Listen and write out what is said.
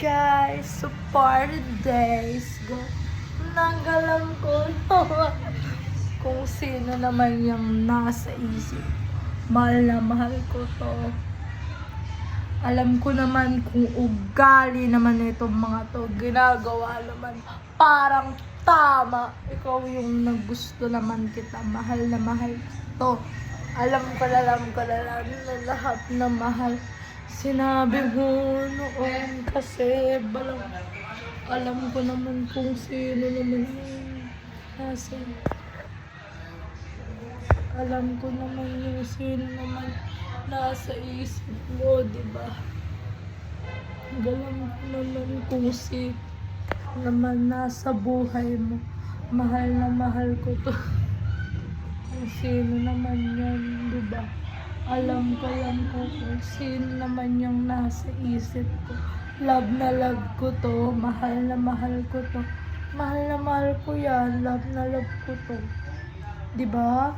Guys, support days. Go. Nanggalam ko naman kung sino naman yung nasa isip. Mahal na mahal ko to. Alam ko naman kung ugali naman itong mga to. Ginagawa naman parang tama. Ikaw yung nagusto naman kita. Mahal na mahal to. Alam ko na lahat na mahal. Sinabi mo noon kasi alam ko naman kung sino naman yung nasa. Alam ko naman yung sino naman nasa isip mo, diba? Alam ko naman kung sino naman nasa buhay mo. Mahal na mahal ko to. Kung sino naman yan, diba? Alam ko kung sino naman yung nasa isip ko. Love na love ko to. Mahal na mahal ko to. Mahal na mahal ko yan. Love na love ko to. Diba?